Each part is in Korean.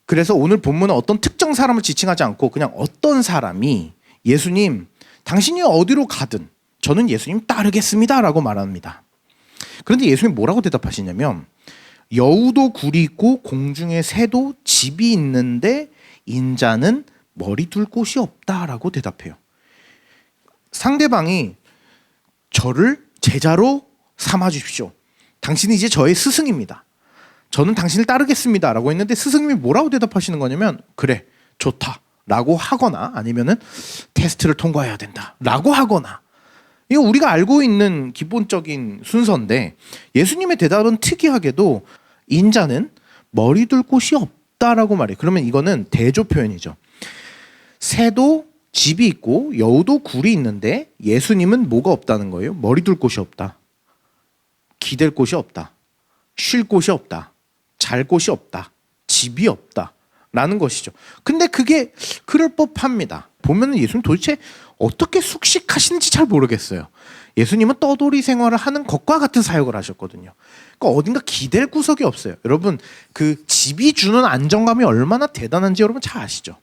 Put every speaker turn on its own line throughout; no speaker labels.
그래서 오늘 본문은 어떤 특정 사람을 지칭하지 않고 그냥 어떤 사람이 예수님, 당신이 어디로 가든 저는 예수님 따르겠습니다 라고 말합니다. 그런데 예수님 뭐라고 대답하시냐면 여우도 굴이 있고 공중에 새도 집이 있는데 인자는 머리 둘 곳이 없다라고 대답해요. 상대방이 저를 제자로 삼아 주십시오. 당신이 이제 저의 스승입니다. 저는 당신을 따르겠습니다 라고 했는데 스승님이 뭐라고 대답하시는 거냐면 그래 좋다 라고 하거나 아니면은 테스트를 통과해야 된다 라고 하거나, 이거 우리가 알고 있는 기본적인 순서인데 예수님의 대답은 특이하게도 인자는 머리 둘 곳이 없다라고 말해요. 그러면 이거는 대조 표현이죠. 새도 집이 있고 여우도 굴이 있는데 예수님은 뭐가 없다는 거예요? 머리 둘 곳이 없다, 기댈 곳이 없다, 쉴 곳이 없다, 잘 곳이 없다, 집이 없다 라는 것이죠. 근데 그게 그럴 법합니다. 보면은 예수님 도대체 어떻게 숙식하시는지 잘 모르겠어요. 예수님은 떠돌이 생활을 하는 것과 같은 사역을 하셨거든요. 그러니까 어딘가 기댈 구석이 없어요. 여러분 그 집이 주는 안정감이 얼마나 대단한지 여러분 잘 아시죠?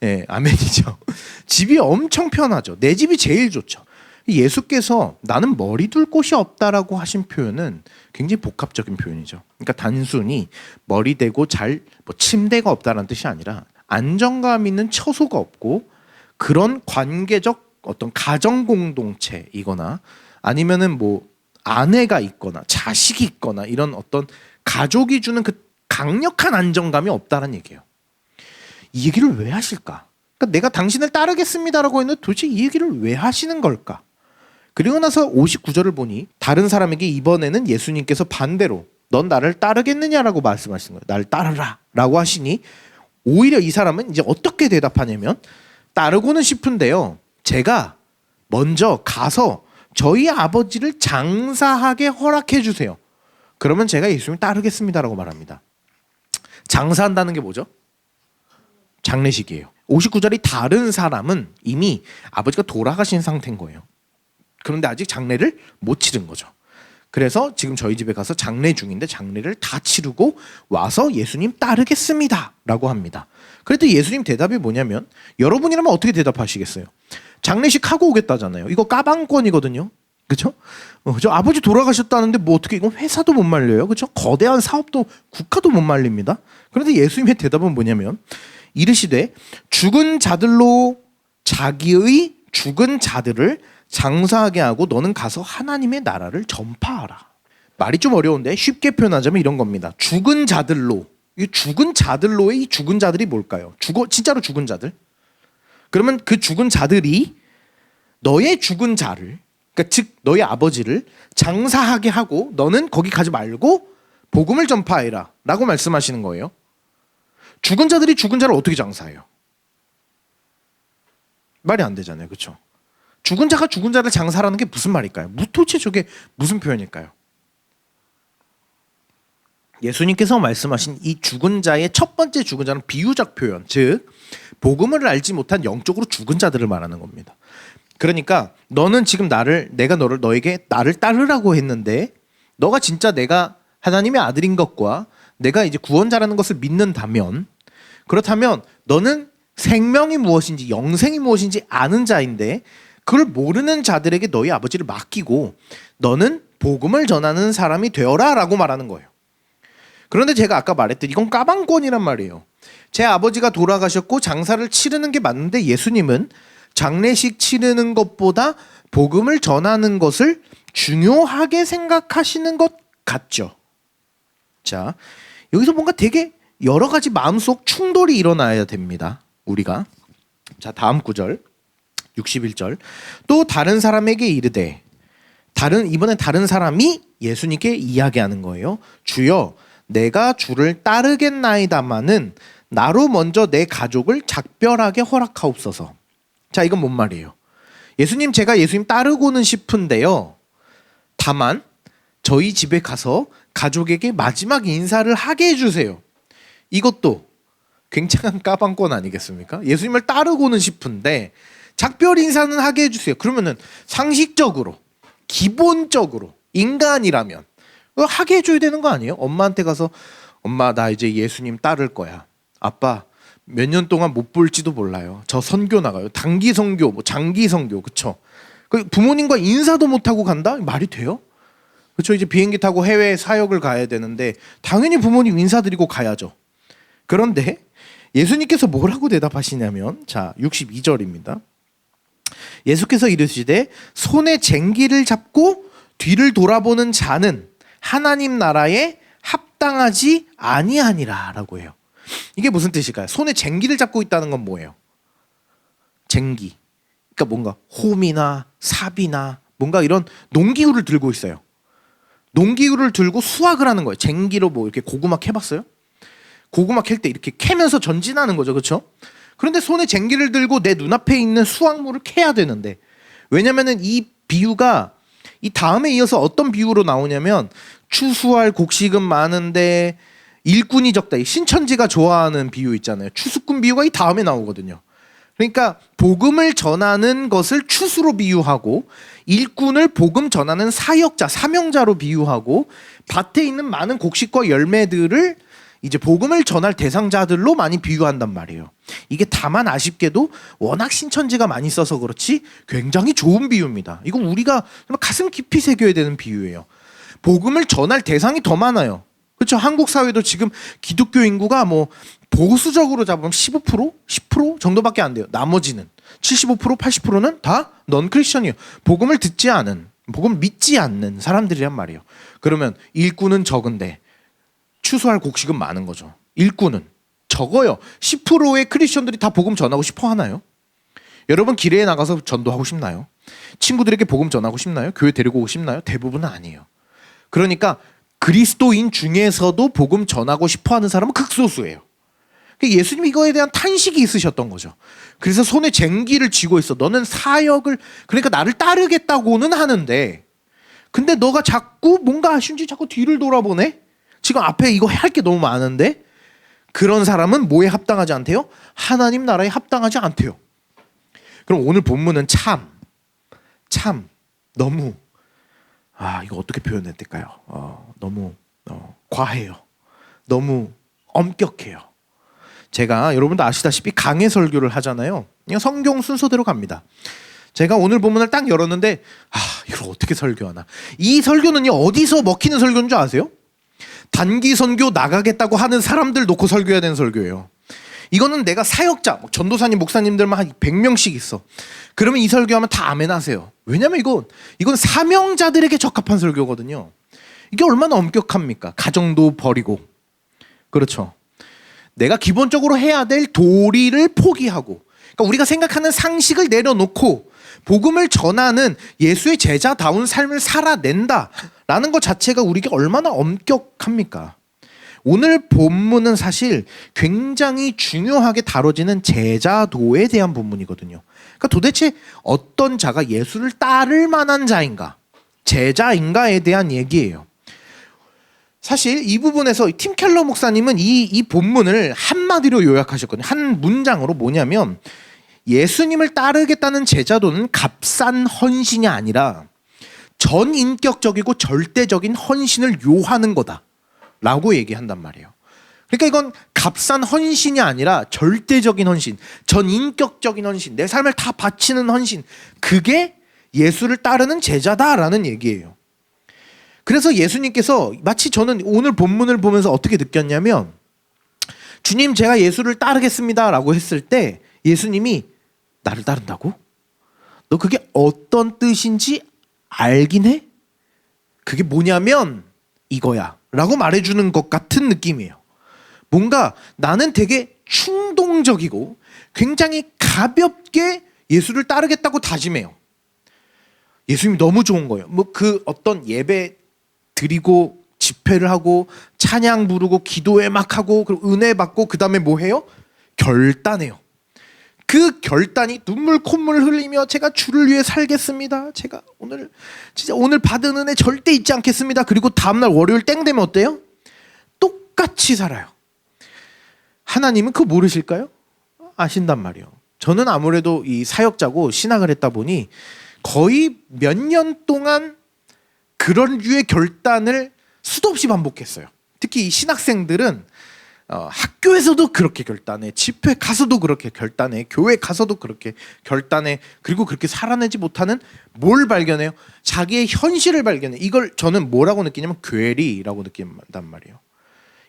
예, 아멘이죠. 집이 엄청 편하죠. 내 집이 제일 좋죠. 예수께서 나는 머리 둘 곳이 없다라고 하신 표현은 굉장히 복합적인 표현이죠. 그러니까 단순히 머리 대고 잘 침대가 없다는 뜻이 아니라 안정감 있는 처소가 없고 그런 관계적 어떤 가정 공동체이거나 아니면은 뭐 아내가 있거나 자식이 있거나 이런 어떤 가족이 주는 그 강력한 안정감이 없다는 얘기예요. 이 얘기를 왜 하실까? 그러니까 내가 당신을 따르겠습니다라고 했는데 도대체 이 얘기를 왜 하시는 걸까? 그리고 나서 59절을 보니 다른 사람에게 이번에는 예수님께서 반대로 넌 나를 따르겠느냐라고 말씀하시는 거예요. 나를 따르라 라고 하시니 오히려 이 사람은 이제 어떻게 대답하냐면 따르고는 싶은데요, 제가 먼저 가서 저희 아버지를 장사하게 허락해 주세요. 그러면 제가 예수님을 따르겠습니다라고 말합니다. 장사한다는 게 뭐죠? 장례식이에요. 59절이 다른 사람은 이미 아버지가 돌아가신 상태인 거예요. 그런데 아직 장례를 못 치른 거죠. 그래서 지금 저희 집에 가서 장례 중인데 장례를 다 치르고 와서 예수님 따르겠습니다 라고 합니다. 그랬더니 예수님 대답이 뭐냐면 여러분이라면 어떻게 대답하시겠어요? 장례식 하고 오겠다잖아요. 이거 까방권이거든요. 그렇죠? 저 아버지 돌아가셨다는데 뭐 어떻게 이건 회사도 못 말려요. 그렇죠? 거대한 사업도 국가도 못 말립니다. 그런데 예수님의 대답은 뭐냐면 이르시되 죽은 자들로 자기의 죽은 자들을 장사하게 하고 너는 가서 하나님의 나라를 전파하라. 말이 좀 어려운데 쉽게 표현하자면 이런 겁니다. 죽은 자들로, 이 죽은 자들로의 이 죽은 자들이 뭘까요? 진짜로 죽은 자들? 그러면 그 죽은 자들이 너의 죽은 자를, 그러니까 즉 너의 아버지를 장사하게 하고 너는 거기 가지 말고 복음을 전파해라 라고 말씀하시는 거예요. 죽은 자들이 죽은 자를 어떻게 장사해요? 말이 안 되잖아요. 그렇죠? 죽은 자가 죽은 자를 장사하라는 게 무슨 말일까요? 도대체 저게 무슨 표현일까요? 예수님께서 말씀하신 이 죽은 자의 첫 번째 죽은 자는 비유적 표현, 즉 복음을 알지 못한 영적으로 죽은 자들을 말하는 겁니다. 그러니까 너는 지금 내가 너에게 나를 따르라고 했는데 너가 진짜 내가 하나님의 아들인 것과 내가 이제 구원자라는 것을 믿는다면, 그렇다면 너는 생명이 무엇인지 영생이 무엇인지 아는 자인데 그걸 모르는 자들에게 너희 아버지를 맡기고 너는 복음을 전하는 사람이 되어라 라고 말하는 거예요. 그런데 제가 아까 말했듯이 이건 까방권이란 말이에요. 제 아버지가 돌아가셨고 장사를 치르는 게 맞는데 예수님은 장례식 치르는 것보다 복음을 전하는 것을 중요하게 생각하시는 것 같죠. 자, 여기서 뭔가 되게 여러 가지 마음속 충돌이 일어나야 됩니다. 우리가. 자, 다음 구절 61절. 또 다른 사람에게 이르되, 이번엔 다른 사람이 예수님께 이야기하는 거예요. 주여, 내가 주를 따르겠나이다마는 나로 먼저 내 가족을 작별하게 허락하옵소서. 자, 이건 뭔 말이에요? 예수님, 제가 예수님 따르고는 싶은데요, 다만 저희 집에 가서 가족에게 마지막 인사를 하게 해주세요. 이것도 굉장한 까방권 아니겠습니까? 예수님을 따르고는 싶은데 작별 인사는 하게 해주세요. 그러면은 상식적으로, 기본적으로 인간이라면 하게 해줘야 되는 거 아니에요? 엄마한테 가서 엄마 나 이제 예수님 따를 거야. 아빠 몇 년 동안 못 볼지도 몰라요. 저 선교 나가요. 단기 선교, 뭐 장기 선교, 그쵸? 그 부모님과 인사도 못 하고 간다? 말이 돼요? 그렇죠. 이제 비행기 타고 해외 사역을 가야 되는데 당연히 부모님 인사드리고 가야죠. 그런데 예수님께서 뭐라고 대답하시냐면 자 62절입니다. 예수께서 이르시되 손에 쟁기를 잡고 뒤를 돌아보는 자는 하나님 나라에 합당하지 아니하니라 라고 해요. 이게 무슨 뜻일까요? 손에 쟁기를 잡고 있다는 건 뭐예요? 쟁기. 그러니까 뭔가 홈이나 삽이나 뭔가 이런 농기구를 들고 있어요. 농기구를 들고 수확을 하는 거예요. 쟁기로 뭐 이렇게 고구마 캐봤어요? 고구마 캘 때 이렇게 캐면서 전진하는 거죠. 그렇죠? 그런데 손에 쟁기를 들고 내 눈앞에 있는 수확물을 캐야 되는데 왜냐면은 이 비유가 이 다음에 이어서 어떤 비유로 나오냐면 추수할 곡식은 많은데 일꾼이 적다. 이 신천지가 좋아하는 비유 있잖아요. 추수꾼 비유가 이 다음에 나오거든요. 그러니까 복음을 전하는 것을 추수로 비유하고 일꾼을 복음 전하는 사역자, 사명자로 비유하고 밭에 있는 많은 곡식과 열매들을 이제 복음을 전할 대상자들로 많이 비유한단 말이에요. 이게 다만 아쉽게도 워낙 신천지가 많이 써서 그렇지 굉장히 좋은 비유입니다. 이거 우리가 가슴 깊이 새겨야 되는 비유예요. 복음을 전할 대상이 더 많아요. 그렇죠? 한국 사회도 지금 기독교 인구가 뭐 보수적으로 잡으면 15%, 10% 정도밖에 안 돼요. 나머지는 75%, 80%는 다 넌 크리스천이에요. 복음을 듣지 않은, 복음을 믿지 않는 사람들이란 말이에요. 그러면 일꾼은 적은데 추수할 곡식은 많은 거죠. 일꾼은 적어요. 10%의 크리스천들이 다 복음 전하고 싶어 하나요? 여러분 길에 나가서 전도하고 싶나요? 친구들에게 복음 전하고 싶나요? 교회 데리고 오고 싶나요? 대부분은 아니에요. 그러니까 그리스도인 중에서도 복음 전하고 싶어 하는 사람은 극소수예요. 예수님이 이거에 대한 탄식이 있으셨던 거죠. 그래서 손에 쟁기를 쥐고 있어. 너는 사역을 그러니까 나를 따르겠다고는 하는데 근데 너가 자꾸 뭔가 아쉬운지 자꾸 뒤를 돌아보네. 지금 앞에 이거 할 게 너무 많은데 그런 사람은 뭐에 합당하지 않대요? 하나님 나라에 합당하지 않대요. 그럼 오늘 본문은 참 너무 이거 어떻게 표현해야 될까요? 너무 과해요. 너무 엄격해요. 제가 여러분도 아시다시피 강해 설교를 하잖아요. 그냥 성경 순서대로 갑니다. 제가 오늘 본문을 딱 열었는데 이걸 어떻게 설교하나. 이 설교는요 어디서 먹히는 설교인 줄 아세요? 단기 선교 나가겠다고 하는 사람들 놓고 설교해야 되는 설교예요. 이거는 내가 사역자, 전도사님, 목사님들만 한 100명씩 있어. 그러면 이 설교하면 다 아멘 하세요. 왜냐면 이건 사명자들에게 적합한 설교거든요. 이게 얼마나 엄격합니까? 가정도 버리고. 그렇죠. 내가 기본적으로 해야 될 도리를 포기하고 그러니까 우리가 생각하는 상식을 내려놓고 복음을 전하는 예수의 제자다운 삶을 살아낸다라는 것 자체가 우리에게 얼마나 엄격합니까? 오늘 본문은 사실 굉장히 중요하게 다뤄지는 제자도에 대한 본문이거든요. 그러니까 도대체 어떤 자가 예수를 따를 만한 자인가, 제자인가에 대한 얘기예요. 사실 이 부분에서 팀 켈러 목사님은 이 본문을 한마디로 요약하셨거든요. 한 문장으로 뭐냐면 예수님을 따르겠다는 제자도는 값싼 헌신이 아니라 전인격적이고 절대적인 헌신을 요하는 거다라고 얘기한단 말이에요. 그러니까 이건 값싼 헌신이 아니라 절대적인 헌신, 전인격적인 헌신, 내 삶을 다 바치는 헌신, 그게 예수를 따르는 제자다라는 얘기예요. 그래서 예수님께서 마치 저는 오늘 본문을 보면서 어떻게 느꼈냐면 주님 제가 예수를 따르겠습니다 라고 했을 때 예수님이 나를 따른다고? 너 그게 어떤 뜻인지 알긴 해? 그게 뭐냐면 이거야 라고 말해주는 것 같은 느낌이에요. 뭔가 나는 되게 충동적이고 굉장히 가볍게 예수를 따르겠다고 다짐해요. 예수님이 너무 좋은 거예요. 뭐 그 어떤 예배 드리고 집회를 하고 찬양 부르고 기도회 막 하고 그리고 은혜 받고 그 다음에 뭐 해요? 결단해요. 그 결단이 눈물 콧물 흘리며 제가 주를 위해 살겠습니다. 제가 오늘 받은 은혜 절대 잊지 않겠습니다. 그리고 다음날 월요일 땡 되면 어때요? 똑같이 살아요. 하나님은 그거 모르실까요? 아신단 말이에요. 저는 아무래도 이 사역자고 신학을 했다 보니 거의 몇 년 동안 그런 류의 결단을 수도 없이 반복했어요. 특히 이 신학생들은 학교에서도 그렇게 결단해, 집회 가서도 그렇게 결단해, 교회 가서도 그렇게 결단해. 그리고 그렇게 살아내지 못하는 뭘 발견해요? 자기의 현실을 발견해. 이걸 저는 뭐라고 느끼냐면 괴리라고 느낀단 말이에요.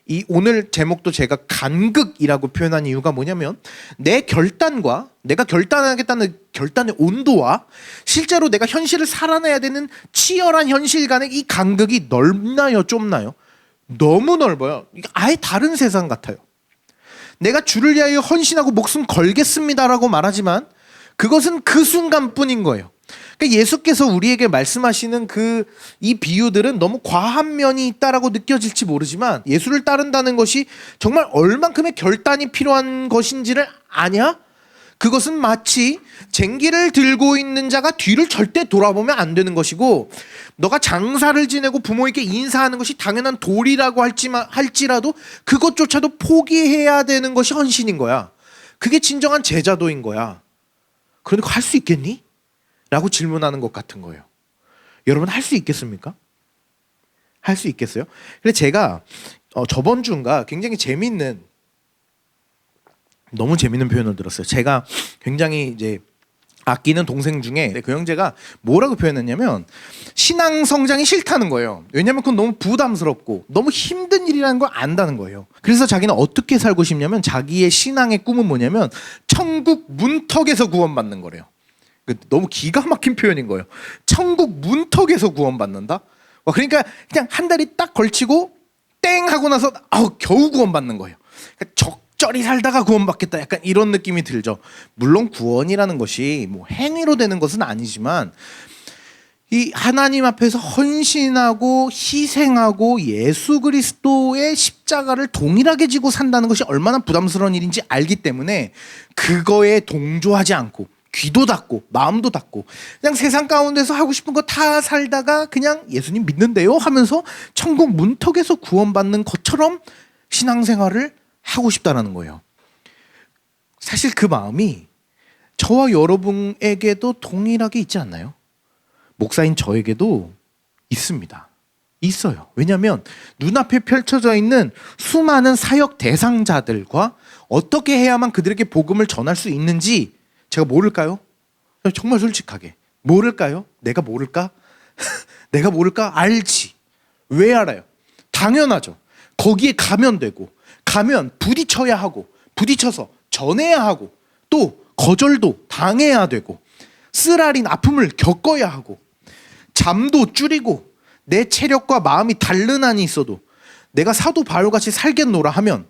이 오늘 제목도 제가 간극이라고 표현한 이유가 뭐냐면, 내 결단과 내가 결단하겠다는 결단의 온도와 실제로 내가 현실을 살아내야 되는 치열한 현실 간의 이 간극이 넓나요, 좁나요? 너무 넓어요. 이게 아예 다른 세상 같아요. 내가 주를 위하여 헌신하고 목숨 걸겠습니다라고 말하지만 그것은 그 순간뿐인 거예요. 그러니까 예수께서 우리에게 말씀하시는 이 비유들은 너무 과한 면이 있다라고 느껴질지 모르지만, 예수를 따른다는 것이 정말 얼만큼의 결단이 필요한 것인지를 아냐? 그것은 마치 쟁기를 들고 있는 자가 뒤를 절대 돌아보면 안 되는 것이고, 너가 장사를 지내고 부모에게 인사하는 것이 당연한 도리라고 할지라도 그것조차도 포기해야 되는 것이 헌신인 거야. 그게 진정한 제자도인 거야. 그러니까 할 수 있겠니? 라고 질문하는 것 같은 거예요. 여러분, 할 수 있겠습니까? 할 수 있겠어요? 근데 제가 저번 주인가 굉장히 너무 재밌는 표현을 들었어요. 제가 굉장히 이제 아끼는 동생 중에 그 형제가 뭐라고 표현했냐면, 신앙 성장이 싫다는 거예요. 왜냐면 그건 너무 부담스럽고 너무 힘든 일이라는 걸 안다는 거예요. 그래서 자기는 어떻게 살고 싶냐면, 자기의 신앙의 꿈은 뭐냐면 천국 문턱에서 구원받는 거래요. 너무 기가 막힌 표현인 거예요. 천국 문턱에서 구원받는다? 그러니까 그냥 한 달이 딱 걸치고 땡 하고 나서 겨우 구원받는 거예요. 그러니까 적절히 살다가 구원받겠다, 약간 이런 느낌이 들죠. 물론 구원이라는 것이 뭐 행위로 되는 것은 아니지만, 이 하나님 앞에서 헌신하고 희생하고 예수 그리스도의 십자가를 동일하게 지고 산다는 것이 얼마나 부담스러운 일인지 알기 때문에 그거에 동조하지 않고 귀도 닫고 마음도 닫고 그냥 세상 가운데서 하고 싶은 거 다 살다가 그냥 예수님 믿는데요 하면서 천국 문턱에서 구원받는 것처럼 신앙생활을 하고 싶다는 거예요. 사실 그 마음이 저와 여러분에게도 동일하게 있지 않나요? 목사인 저에게도 있습니다. 있어요. 왜냐하면 눈앞에 펼쳐져 있는 수많은 사역 대상자들과 어떻게 해야만 그들에게 복음을 전할 수 있는지 제가 모를까요? 정말 솔직하게 모를까요? 내가 모를까? 내가 모를까? 알지. 왜 알아요? 당연하죠. 거기에 가면 되고, 가면 부딪혀야 하고, 부딪혀서 전해야 하고, 또 거절도 당해야 되고, 쓰라린 아픔을 겪어야 하고, 잠도 줄이고, 내 체력과 마음이 다른 한이 있어도 내가 사도 바울같이 살겠노라 하면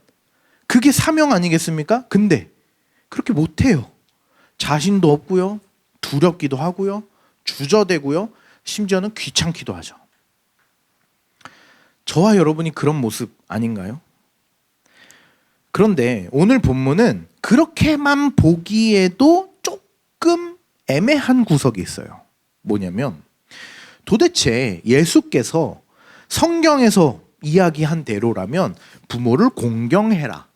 그게 사명 아니겠습니까? 근데 그렇게 못해요. 자신도 없고요, 두렵기도 하고요, 주저되고요, 심지어는 귀찮기도 하죠. 저와 여러분이 그런 모습 아닌가요? 그런데 오늘 본문은 그렇게만 보기에도 조금 애매한 구석이 있어요. 뭐냐면, 도대체 예수께서 성경에서 이야기한 대로라면 부모를 공경해라,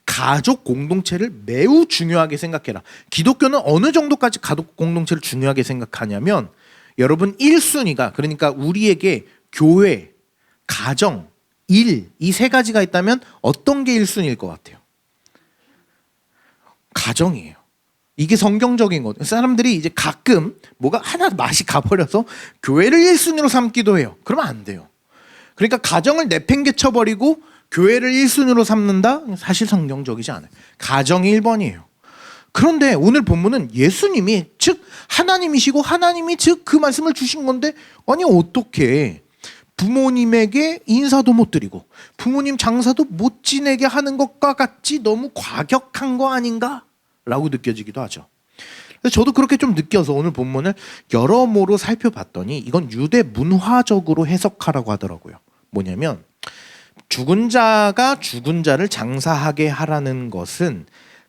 가족 공동체를 매우 중요하게 생각해라. 기독교는 어느 정도까지 가족 공동체를 중요하게 생각하냐면, 여러분 1순위가, 그러니까 우리에게 교회, 가정, 일, 이 세 가지가 있다면 어떤 게 1순위일 것 같아요? 가정이에요. 이게 성경적인 거죠. 사람들이 이제 가끔 뭐가 하나 맛이 가버려서 교회를 1순위로 삼기도 해요. 그러면 안 돼요. 그러니까 가정을 내팽개쳐버리고 교회를 1순위로 삼는다? 사실 성경적이지 않아요. 가정이 1번이에요. 그런데 오늘 본문은 예수님이, 즉 하나님이시고 하나님이 즉 그 말씀을 주신 건데, 아니 어떻게 부모님에게 인사도 못 드리고 부모님 장사도 못 지내게 하는 것과 같이 너무 과격한 거 아닌가? 라고 느껴지기도 하죠. 그래서 저도 그렇게 좀 느껴서 오늘 본문을 여러모로 살펴봤더니 이건 유대 문화적으로 해석하라고 하더라고요. 뭐냐면, 죽은 자가 죽은 자를 장사하게 하라는 것은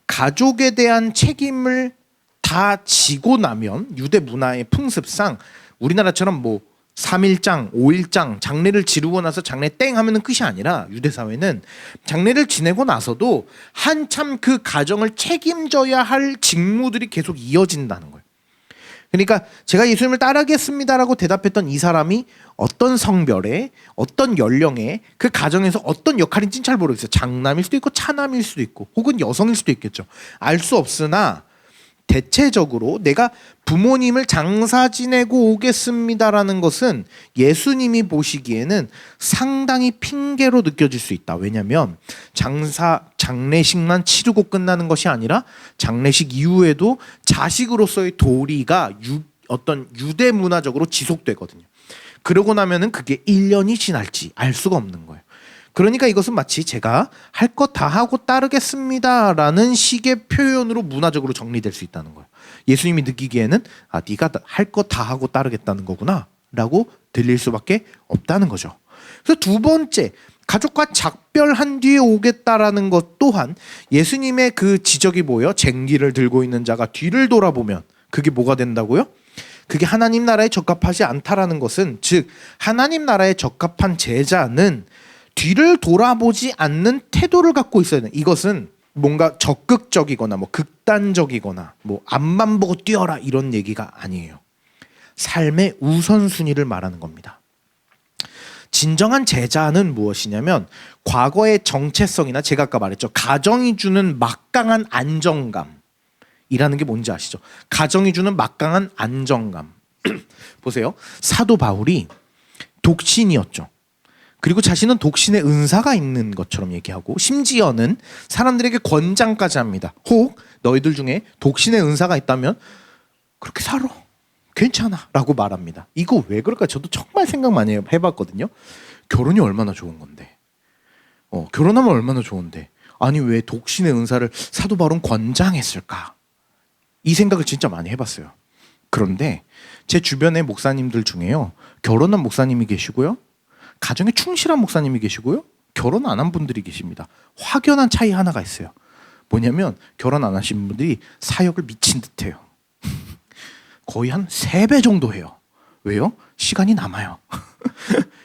가족에 대한 책임을 다 지고 나면, 유대 문화의 풍습상 우리나라처럼 뭐 3일장, 5일장 장례를 지르고 나서 장례 땡 하면은 끝이 아니라, 유대 사회는 장례를 지내고 나서도 한참 그 가정을 책임져야 할 직무들이 계속 이어진다는 거예요. 그러니까 제가 예수님을 따르겠습니다라고 대답했던 이 사람이 어떤 성별에 어떤 연령에 그 가정에서 어떤 역할인지는 잘 모르겠어요. 장남일 수도 있고 차남일 수도 있고 혹은 여성일 수도 있겠죠. 알 수 없으나 대체적으로 내가 부모님을 장사 지내고 오겠습니다라는 것은 예수님이 보시기에는 상당히 핑계로 느껴질 수 있다. 왜냐하면 장례식만 치르고 끝나는 것이 아니라 장례식 이후에도 자식으로서의 도리가 어떤 유대 문화적으로 지속되거든요. 그러고 나면은 그게 1년이 지날지 알 수가 없는 거예요. 그러니까 이것은 마치 제가 할 것 다 하고 따르겠습니다라는 식의 표현으로 문화적으로 정리될 수 있다는 거예요. 예수님이 느끼기에는 네가 할 것 다 하고 따르겠다는 거구나 라고 들릴 수밖에 없다는 거죠. 그래서 두 번째, 가족과 작별한 뒤에 오겠다라는 것 또한 예수님의 그 지적이 뭐예요? 쟁기를 들고 있는 자가 뒤를 돌아보면 그게 뭐가 된다고요? 그게 하나님 나라에 적합하지 않다라는 것은, 즉 하나님 나라에 적합한 제자는 뒤를 돌아보지 않는 태도를 갖고 있어야 돼. 이것은 뭔가 적극적이거나 뭐 극단적이거나 뭐 앞만 보고 뛰어라 이런 얘기가 아니에요. 삶의 우선순위를 말하는 겁니다. 진정한 제자는 무엇이냐면 과거의 정체성이나 제가 아까 말했죠. 가정이 주는 막강한 안정감이라는 게 뭔지 아시죠? 가정이 주는 막강한 안정감. 보세요. 사도 바울이 독신이었죠. 그리고 자신은 독신의 은사가 있는 것처럼 얘기하고 심지어는 사람들에게 권장까지 합니다. 혹 너희들 중에 독신의 은사가 있다면 그렇게 살아. 괜찮아 라고 말합니다. 이거 왜 그럴까? 저도 정말 생각 많이 해봤거든요. 결혼이 얼마나 좋은 건데. 결혼하면 얼마나 좋은데. 아니 왜 독신의 은사를 사도 바울은 권장했을까? 이 생각을 진짜 많이 해봤어요. 그런데 제 주변의 목사님들 중에요. 결혼한 목사님이 계시고요. 가정에 충실한 목사님이 계시고요. 결혼 안 한 분들이 계십니다. 확연한 차이 하나가 있어요. 뭐냐면 결혼 안 하신 분들이 사역을 미친 듯 해요. 거의 한 3배 정도 해요. 왜요? 시간이 남아요.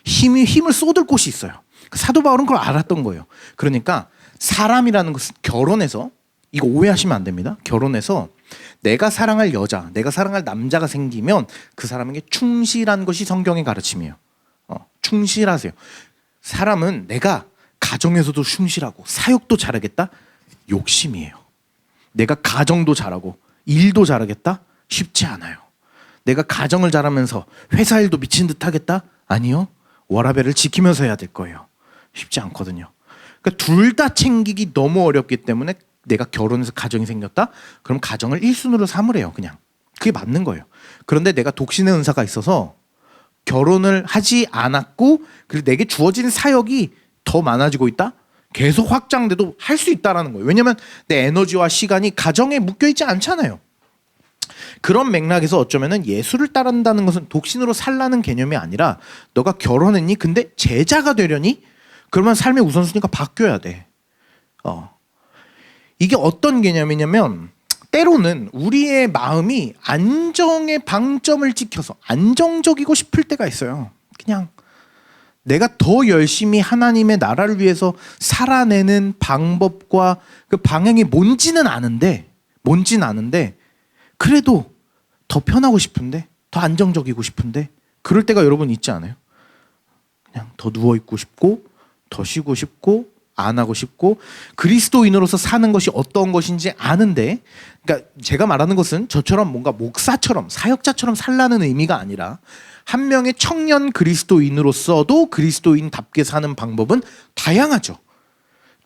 힘을 쏟을 곳이 있어요. 사도 바울은 그걸 알았던 거예요. 그러니까 사람이라는 것은 결혼해서, 이거 오해하시면 안 됩니다. 결혼해서 내가 사랑할 여자, 내가 사랑할 남자가 생기면 그 사람에게 충실한 것이 성경의 가르침이에요. 충실하세요. 사람은 내가 가정에서도 충실하고 사역도 잘하겠다? 욕심이에요. 내가 가정도 잘하고 일도 잘하겠다? 쉽지 않아요. 내가 가정을 잘하면서 회사 일도 미친 듯 하겠다? 아니요. 워라밸을 지키면서 해야 될 거예요. 쉽지 않거든요. 그러니까 둘 다 챙기기 너무 어렵기 때문에 내가 결혼해서 가정이 생겼다? 그럼 가정을 1순위로 삼으래요. 그냥. 그게 맞는 거예요. 그런데 내가 독신의 은사가 있어서 결혼을 하지 않았고 그리고 내게 주어진 사역이 더 많아지고 있다? 계속 확장돼도 할 수 있다라는 거예요. 왜냐하면 내 에너지와 시간이 가정에 묶여있지 않잖아요. 그런 맥락에서 어쩌면은 예수를 따른다는 것은 독신으로 살라는 개념이 아니라 너가 결혼했니? 근데 제자가 되려니? 그러면 삶의 우선순위가 바뀌어야 돼. 이게 어떤 개념이냐면 때로는 우리의 마음이 안정의 방점을 지켜서 안정적이고 싶을 때가 있어요. 그냥 내가 더 열심히 하나님의 나라를 위해서 살아내는 방법과 그 방향이 뭔지는 아는데 그래도 더 편하고 싶은데, 더 안정적이고 싶은데, 그럴 때가 여러분 있지 않아요? 그냥 더 누워있고 싶고 더 쉬고 싶고 안 하고 싶고 그리스도인으로서 사는 것이 어떤 것인지 아는데, 그러니까 제가 말하는 것은 저처럼 뭔가 목사처럼 사역자처럼 살라는 의미가 아니라 한 명의 청년 그리스도인으로서도 그리스도인답게 사는 방법은 다양하죠.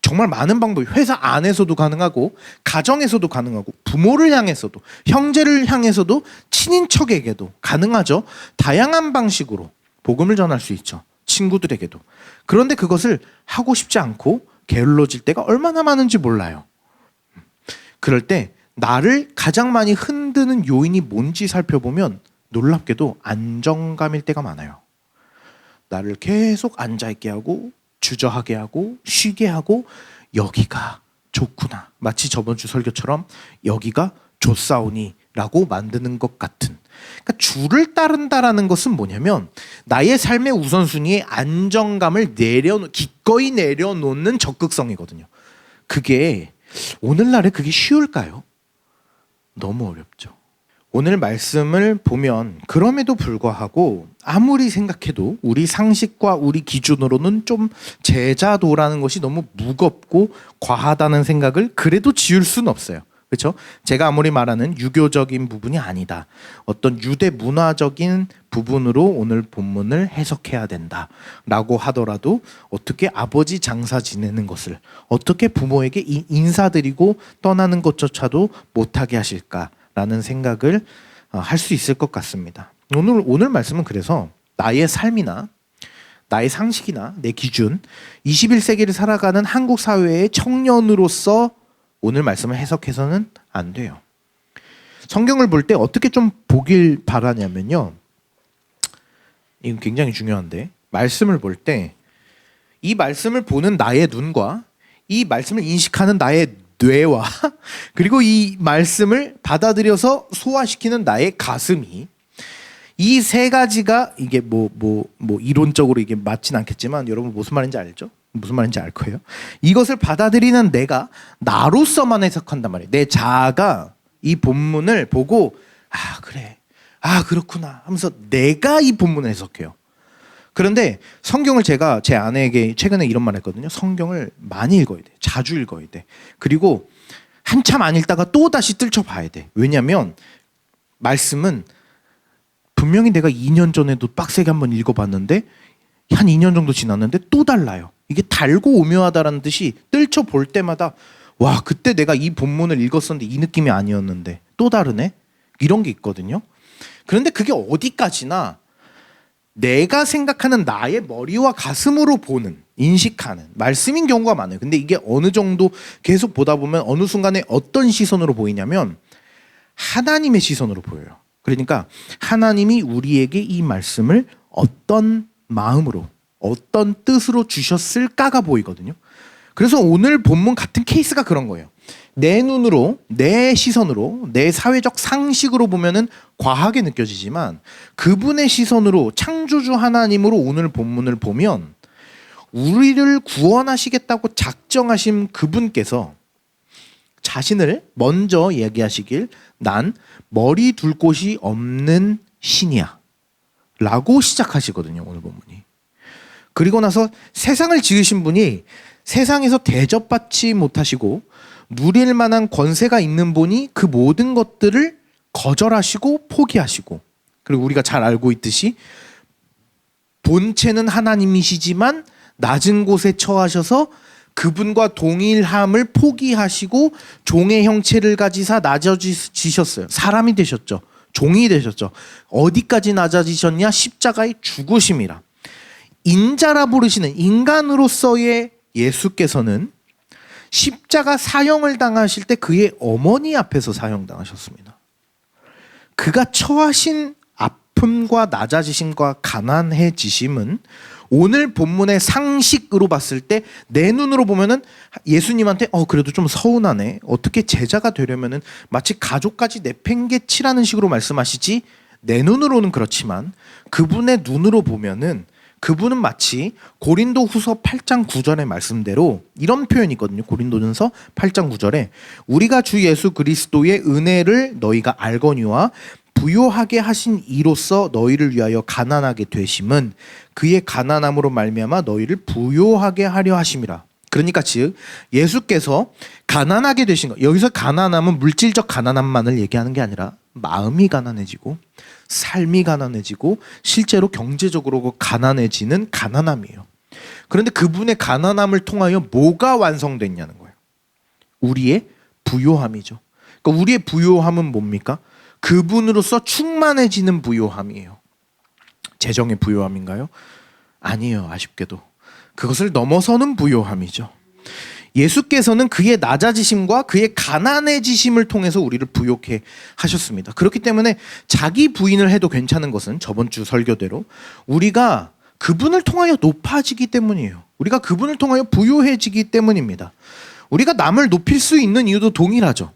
정말 많은 방법이 회사 안에서도 가능하고 가정에서도 가능하고 부모를 향해서도 형제를 향해서도 친인척에게도 가능하죠. 다양한 방식으로 복음을 전할 수 있죠. 친구들에게도. 그런데 그것을 하고 싶지 않고 게을러질 때가 얼마나 많은지 몰라요. 그럴 때 나를 가장 많이 흔드는 요인이 뭔지 살펴보면 놀랍게도 안정감일 때가 많아요. 나를 계속 앉아있게 하고 주저하게 하고 쉬게 하고 여기가 좋구나. 마치 저번 주 설교처럼 여기가 좋사오니 라고 만드는 것 같은. 그러니까 주를 따른다라는 것은 뭐냐면 나의 삶의 우선순위에 안정감을 기꺼이 내려놓는 적극성이거든요. 그게 오늘날에 그게 쉬울까요? 너무 어렵죠. 오늘 말씀을 보면 그럼에도 불구하고 아무리 생각해도 우리 상식과 우리 기준으로는 좀 제자도라는 것이 너무 무겁고 과하다는 생각을 그래도 지울 수는 없어요. 그렇죠? 제가 아무리 말하는 유교적인 부분이 아니다. 어떤 유대 문화적인 부분으로 오늘 본문을 해석해야 된다라고 하더라도 어떻게 아버지 장사 지내는 것을 어떻게 부모에게 인사드리고 떠나는 것조차도 못하게 하실까라는 생각을 할 수 있을 것 같습니다. 오늘 말씀은 그래서 나의 삶이나 나의 상식이나 내 기준 21세기를 살아가는 한국 사회의 청년으로서 오늘 말씀을 해석해서는 안 돼요. 성경을 볼 때 어떻게 좀 보길 바라냐면요. 이건 굉장히 중요한데 말씀을 볼 때 이 말씀을 보는 나의 눈과 이 말씀을 인식하는 나의 뇌와 그리고 이 말씀을 받아들여서 소화시키는 나의 가슴이 이 세 가지가 이게 뭐 이론적으로 이게 맞진 않겠지만 여러분 무슨 말인지 알죠? 무슨 말인지 알 거예요. 이것을 받아들이는 내가 나로서만 해석한단 말이에요. 내 자아가 이 본문을 보고 아 그래, 아 그렇구나 하면서 내가 이 본문을 해석해요. 그런데 성경을 제가 제 아내에게 최근에 이런 말 했거든요. 성경을 많이 읽어야 돼. 자주 읽어야 돼. 그리고 한참 안 읽다가 또 다시 뜰쳐봐야 돼. 왜냐하면 말씀은 분명히 내가 2년 전에도 빡세게 한번 읽어봤는데 한 2년 정도 지났는데 또 달라요. 이게 달고 오묘하다라는 뜻이 뜰쳐볼 때마다 와 그때 내가 이 본문을 읽었었는데 이 느낌이 아니었는데 또 다르네? 이런 게 있거든요. 그런데 그게 어디까지나 내가 생각하는 나의 머리와 가슴으로 보는 인식하는 말씀인 경우가 많아요. 근데 이게 어느 정도 계속 보다 보면 어느 순간에 어떤 시선으로 보이냐면 하나님의 시선으로 보여요. 그러니까 하나님이 우리에게 이 말씀을 어떤 마음으로 어떤 뜻으로 주셨을까가 보이거든요. 그래서 오늘 본문 같은 케이스가 그런 거예요. 내 눈으로 내 시선으로 내 사회적 상식으로 보면은 과하게 느껴지지만 그분의 시선으로 창조주 하나님으로 오늘 본문을 보면 우리를 구원하시겠다고 작정하신 그분께서 자신을 먼저 얘기하시길 난 머리 둘 곳이 없는 신이야 라고 시작하시거든요. 오늘 본문이. 그리고 나서 세상을 지으신 분이 세상에서 대접받지 못하시고 누릴 만한 권세가 있는 분이 그 모든 것들을 거절하시고 포기하시고 그리고 우리가 잘 알고 있듯이 본체는 하나님이시지만 낮은 곳에 처하셔서 그분과 동일함을 포기하시고 종의 형체를 가지사 낮아지셨어요. 사람이 되셨죠. 종이 되셨죠. 어디까지 낮아지셨냐? 십자가의 죽으심이라. 인자라 부르시는 인간으로서의 예수께서는 십자가 사형을 당하실 때 그의 어머니 앞에서 사형당하셨습니다. 그가 처하신 아픔과 낮아지심과 가난해지심은 오늘 본문의 상식으로 봤을 때 내 눈으로 보면은 예수님한테 그래도 좀 서운하네. 어떻게 제자가 되려면은 마치 가족까지 내팽개치라는 식으로 말씀하시지 내 눈으로는 그렇지만 그분의 눈으로 보면은 그분은 마치 고린도 후서 8장 9절의 말씀대로 이런 표현이 있거든요. 고린도전서 8장 9절에 우리가 주 예수 그리스도의 은혜를 너희가 알거니와 부요하게 하신 이로써 너희를 위하여 가난하게 되심은 그의 가난함으로 말미암아 너희를 부요하게 하려 하심이라. 그러니까 즉 예수께서 가난하게 되신 것, 여기서 가난함은 물질적 가난함만을 얘기하는 게 아니라 마음이 가난해지고 삶이 가난해지고 실제로 경제적으로 가난해지는 가난함이에요. 그런데 그분의 가난함을 통하여 뭐가 완성됐냐는 거예요. 우리의 부요함이죠. 그러니까 우리의 부요함은 뭡니까? 그분으로서 충만해지는 부요함이에요. 재정의 부요함인가요? 아니에요. 아쉽게도. 그것을 넘어서는 부요함이죠. 예수께서는 그의 낮아지심과 그의 가난해지심을 통해서 우리를 부요케 하셨습니다. 그렇기 때문에 자기 부인을 해도 괜찮은 것은 저번 주 설교대로 우리가 그분을 통하여 높아지기 때문이에요. 우리가 그분을 통하여 부요해지기 때문입니다. 우리가 남을 높일 수 있는 이유도 동일하죠.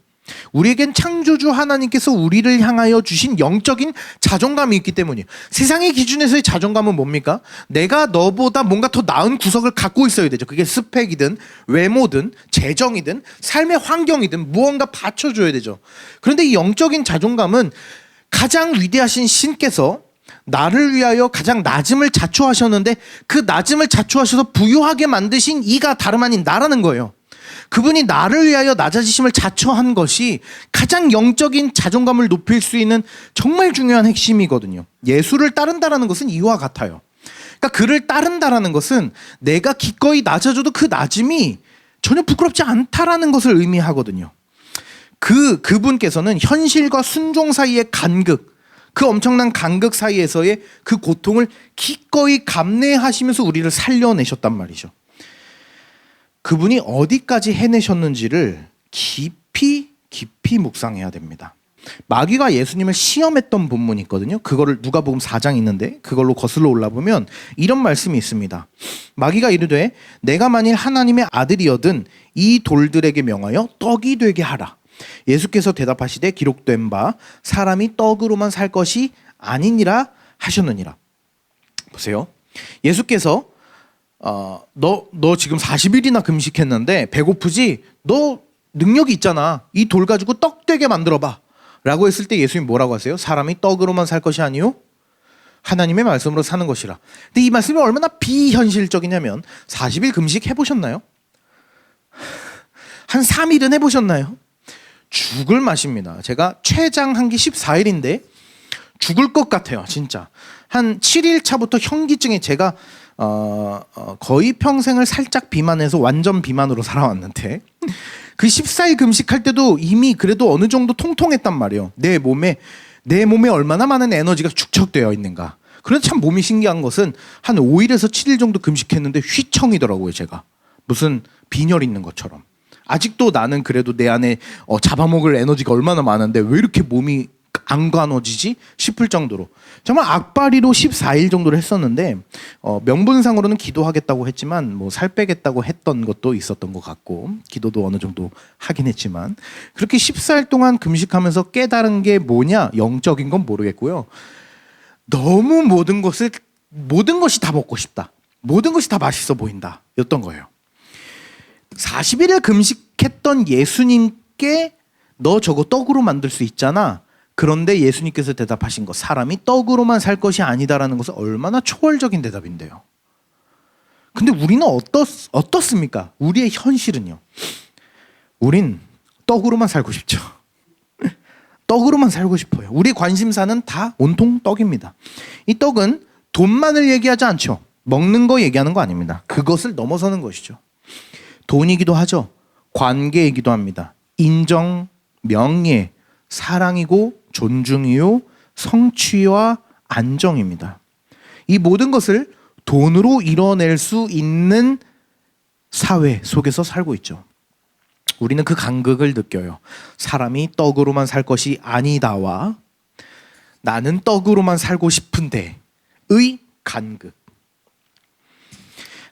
우리에겐 창조주 하나님께서 우리를 향하여 주신 영적인 자존감이 있기 때문이에요. 세상의 기준에서의 자존감은 뭡니까? 내가 너보다 뭔가 더 나은 구석을 갖고 있어야 되죠. 그게 스펙이든 외모든 재정이든 삶의 환경이든 무언가 받쳐줘야 되죠. 그런데 이 영적인 자존감은 가장 위대하신 신께서 나를 위하여 가장 낮음을 자초하셨는데 그 낮음을 자초하셔서 부유하게 만드신 이가 다름 아닌 나라는 거예요. 그분이 나를 위하여 낮아지심을 자초한 것이 가장 영적인 자존감을 높일 수 있는 정말 중요한 핵심이거든요. 예수를 따른다라는 것은 이와 같아요. 그러니까 그를 따른다라는 것은 내가 기꺼이 낮아져도 그 낮음이 전혀 부끄럽지 않다라는 것을 의미하거든요. 그분께서는 현실과 순종 사이의 간극, 그 엄청난 간극 사이에서의 그 고통을 기꺼이 감내하시면서 우리를 살려내셨단 말이죠. 그분이 어디까지 해내셨는지를 깊이 묵상해야 됩니다. 마귀가 예수님을 시험했던 본문이 있거든요. 그거를 누가복음 4장 있는데 그걸로 거슬러 올라보면 이런 말씀이 있습니다. 마귀가 이르되 내가 만일 하나님의 아들이여든 이 돌들에게 명하여 떡이 되게 하라. 예수께서 대답하시되 기록된 바 사람이 떡으로만 살 것이 아니니라 하셨느니라. 보세요. 예수께서 너 지금 40일이나 금식했는데 배고프지? 너 능력이 있잖아. 이 돌 가지고 떡 되게 만들어봐 라고 했을 때 예수님이 뭐라고 하세요? 사람이 떡으로만 살 것이 아니요 하나님의 말씀으로 사는 것이라. 근데 이 말씀이 얼마나 비현실적이냐면 40일 금식 해보셨나요? 한 3일은 해보셨나요? 죽을 맛입니다. 제가 췌장 기 14일인데 죽을 것 같아요. 진짜. 한 7일 차부터 현기증에 제가 거의 평생을 살짝 비만해서 완전 비만으로 살아왔는데 그 14일 금식할 때도 이미 그래도 어느 정도 통통했단 말이에요. 내 몸에 얼마나 많은 에너지가 축적되어 있는가. 그런데 참 몸이 신기한 것은 한 5일에서 7일 정도 금식했는데 휘청이더라고요. 제가 무슨 빈혈 있는 것처럼. 아직도 나는 그래도 내 안에 잡아먹을 에너지가 얼마나 많은데 왜 이렇게 몸이 안 가눠지지 싶을 정도로 정말 악바리로 14일 정도를 했었는데 명분상으로는 기도하겠다고 했지만 뭐 살 빼겠다고 했던 것도 있었던 것 같고 기도도 어느 정도 하긴 했지만 그렇게 14일 동안 금식하면서 깨달은 게 뭐냐, 영적인 건 모르겠고요. 너무 모든 것이 다 먹고 싶다, 모든 것이 다 맛있어 보인다 였던 거예요. 40일을 금식했던 예수님께 너 저거 떡으로 만들 수 있잖아. 그런데 예수님께서 대답하신 것, 사람이 떡으로만 살 것이 아니다라는 것은 얼마나 초월적인 대답인데요. 근데 우리는 어떻습니까? 우리의 현실은요. 우린 떡으로만 살고 싶죠. 떡으로만 살고 싶어요. 우리 관심사는 다 온통 떡입니다. 이 떡은 돈만을 얘기하지 않죠. 먹는 거 얘기하는 거 아닙니다. 그것을 넘어서는 것이죠. 돈이기도 하죠. 관계이기도 합니다. 인정, 명예, 사랑이고 존중이요 성취와 안정입니다. 이 모든 것을 돈으로 이뤄낼 수 있는 사회 속에서 살고 있죠. 우리는 그 간극을 느껴요. 사람이 떡으로만 살 것이 아니다와 나는 떡으로만 살고 싶은데의 간극.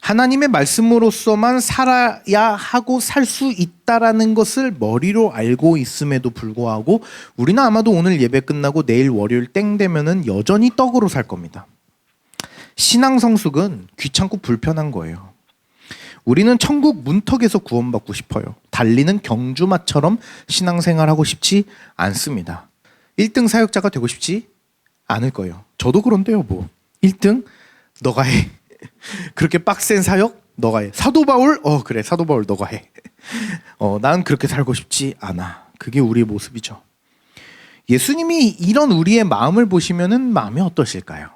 하나님의 말씀으로서만 살아야 하고 살 수 있다라는 것을 머리로 알고 있음에도 불구하고 우리는 아마도 오늘 예배 끝나고 내일 월요일 땡 되면은 여전히 떡으로 살 겁니다. 신앙 성숙은 귀찮고 불편한 거예요. 우리는 천국 문턱에서 구원받고 싶어요. 달리는 경주마처럼 신앙생활하고 싶지 않습니다. 1등 사역자가 되고 싶지 않을 거예요. 저도 그런데요. 뭐 1등 너가 해. 그렇게 빡센 사역 너가 해. 사도 바울? 그래 사도 바울 너가 해. 난 그렇게 살고 싶지 않아. 그게 우리의 모습이죠. 예수님이 이런 우리의 마음을 보시면은 마음이 어떠실까요?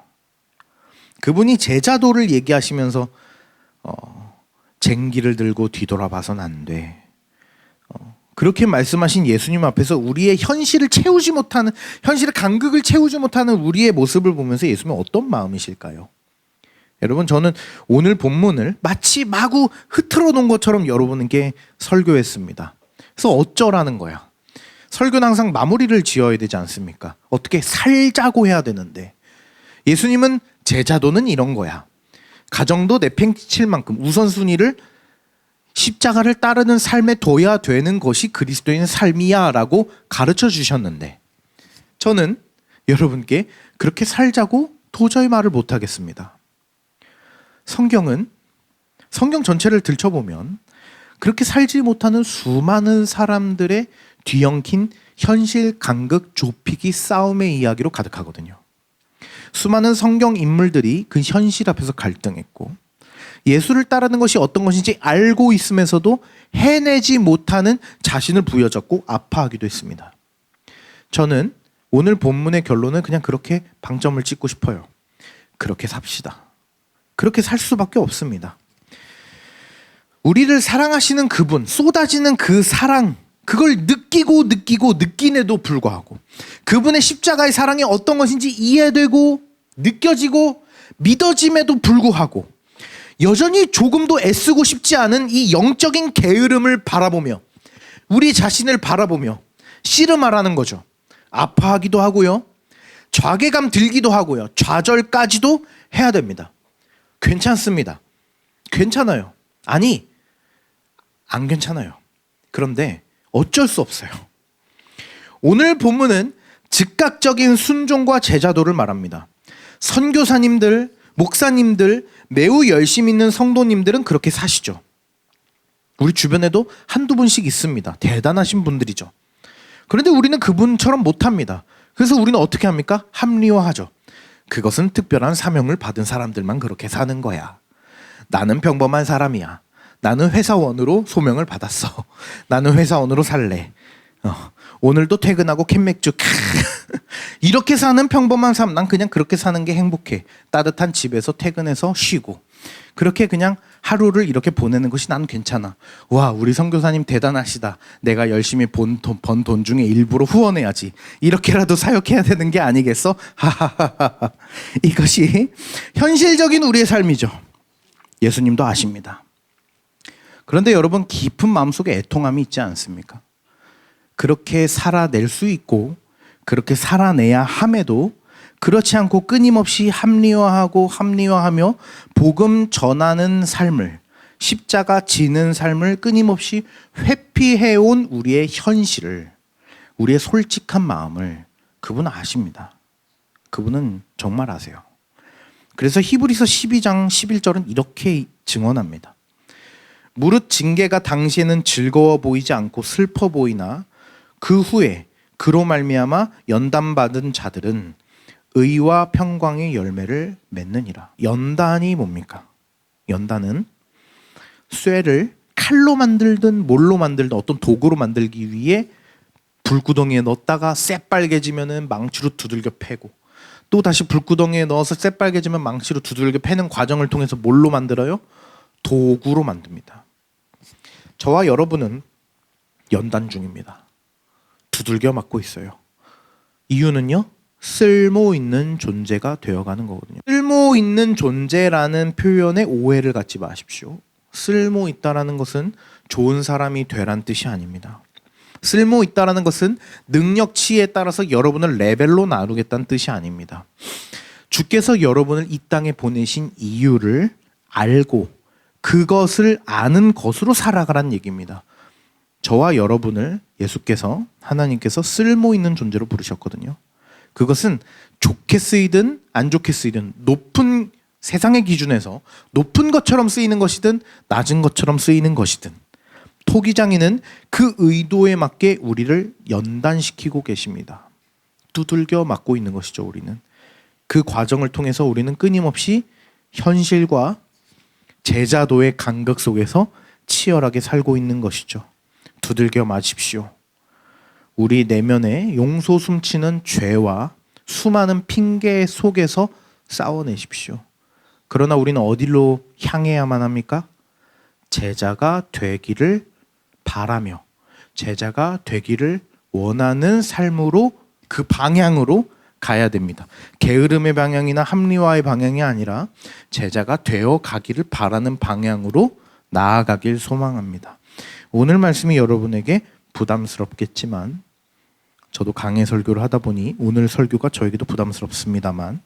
그분이 제자도를 얘기하시면서 쟁기를 들고 뒤돌아봐선 안 돼. 그렇게 말씀하신 예수님 앞에서 우리의 현실을 채우지 못하는, 현실의 간극을 채우지 못하는 우리의 모습을 보면서 예수님은 어떤 마음이실까요? 여러분, 저는 오늘 본문을 마치 마구 흐트러 놓은 것처럼 여러분에게 설교했습니다. 그래서 어쩌라는 거야. 설교는 항상 마무리를 지어야 되지 않습니까? 어떻게 살자고 해야 되는데 예수님은 제자도는 이런 거야. 가정도 내팽칠 만큼 우선순위를 십자가를 따르는 삶에 둬야 되는 것이 그리스도인의 삶이야 라고 가르쳐 주셨는데 저는 여러분께 그렇게 살자고 도저히 말을 못하겠습니다. 성경 전체를 들춰보면 그렇게 살지 못하는 수많은 사람들의 뒤엉킨 현실, 간극, 좁히기, 싸움의 이야기로 가득하거든요. 수많은 성경 인물들이 그 현실 앞에서 갈등했고 예수를 따르는 것이 어떤 것인지 알고 있으면서도 해내지 못하는 자신을 부여잡고 아파하기도 했습니다. 저는 오늘 본문의 결론은 그냥 그렇게 방점을 찍고 싶어요. 그렇게 삽시다. 그렇게 살 수밖에 없습니다. 우리를 사랑하시는 그분, 쏟아지는 그 사랑, 그걸 느끼는데도 불구하고 그분의 십자가의 사랑이 어떤 것인지 이해되고 느껴지고 믿어짐에도 불구하고 여전히 조금도 애쓰고 싶지 않은 이 영적인 게으름을 바라보며 우리 자신을 바라보며 씨름하라는 거죠. 아파하기도 하고요. 좌괴감 들기도 하고요. 좌절까지도 해야 됩니다. 괜찮습니다. 괜찮아요. 아니, 안 괜찮아요. 그런데 어쩔 수 없어요. 오늘 본문은 즉각적인 순종과 제자도를 말합니다. 선교사님들, 목사님들, 매우 열심히 있는 성도님들은 그렇게 사시죠. 우리 주변에도 한두 분씩 있습니다. 대단하신 분들이죠. 그런데 우리는 그분처럼 못합니다. 그래서 우리는 어떻게 합니까? 합리화하죠. 그것은 특별한 사명을 받은 사람들만 그렇게 사는 거야. 나는 평범한 사람이야. 나는 회사원으로 소명을 받았어. 나는 회사원으로 살래. 오늘도 퇴근하고 캔맥주 이렇게 사는 평범한 삶. 난 그냥 그렇게 사는 게 행복해. 따뜻한 집에서 퇴근해서 쉬고 그렇게 그냥 하루를 이렇게 보내는 것이 난 괜찮아. 와, 우리 선교사님 대단하시다. 내가 열심히 번 돈 중에 일부러 후원해야지. 이렇게라도 사역해야 되는 게 아니겠어? 하하하하. 이것이 현실적인 우리의 삶이죠. 예수님도 아십니다. 그런데 여러분, 깊은 마음속에 애통함이 있지 않습니까? 그렇게 살아낼 수 있고 그렇게 살아내야 함에도 그렇지 않고 끊임없이 합리화하며 복음 전하는 삶을, 십자가 지는 삶을 끊임없이 회피해온 우리의 현실을, 우리의 솔직한 마음을 그분은 아십니다. 그분은 정말 아세요. 그래서 히브리서 12장 11절은 이렇게 증언합니다. 무릇 징계가 당시에는 즐거워 보이지 않고 슬퍼 보이나 그 후에 그로 말미암아 연단받은 자들은 의와 평강의 열매를 맺느니라. 연단이 뭡니까? 연단은 쇠를 칼로 만들든 뭘로 만들든 어떤 도구로 만들기 위해 불구덩이에 넣었다가 새빨개지면 망치로 두들겨 패고 또 다시 불구덩이에 넣어서 새빨개지면 망치로 두들겨 패는 과정을 통해서 뭘로 만들어요? 도구로 만듭니다. 저와 여러분은 연단 중입니다. 두들겨 맞고 있어요. 이유는요? 쓸모 있는 존재가 되어가는 거거든요. 쓸모 있는 존재라는 표현에 오해를 갖지 마십시오. 쓸모 있다라는 것은 좋은 사람이 되란 뜻이 아닙니다. 쓸모 있다라는 것은 능력치에 따라서 여러분을 레벨로 나누겠다는 뜻이 아닙니다. 주께서 여러분을 이 땅에 보내신 이유를 알고 그것을 아는 것으로 살아가란 얘기입니다. 저와 여러분을 예수께서, 하나님께서 쓸모 있는 존재로 부르셨거든요. 그것은 좋게 쓰이든 안 좋게 쓰이든 높은 세상의 기준에서 높은 것처럼 쓰이는 것이든 낮은 것처럼 쓰이는 것이든 토기장인은 그 의도에 맞게 우리를 연단시키고 계십니다. 두들겨 맞고 있는 것이죠. 우리는 그 과정을 통해서 우리는 끊임없이 현실과 제자도의 간극 속에서 치열하게 살고 있는 것이죠. 두들겨 맞으십시오. 우리 내면에 용서 숨치는 죄와 수많은 핑계 속에서 싸워내십시오. 그러나 우리는 어디로 향해야만 합니까? 제자가 되기를 바라며 제자가 되기를 원하는 삶으로, 그 방향으로 가야 됩니다. 게으름의 방향이나 합리화의 방향이 아니라 제자가 되어 가기를 바라는 방향으로 나아가길 소망합니다. 오늘 말씀이 여러분에게 부담스럽겠지만, 저도 강해 설교를 하다 보니 오늘 설교가 저에게도 부담스럽습니다만,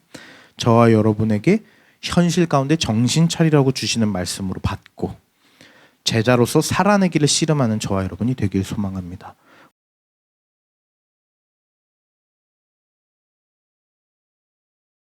저와 여러분에게 현실 가운데 정신 차리라고 주시는 말씀으로 받고 제자로서 살아내기를 씨름하는 저와 여러분이 되길 소망합니다.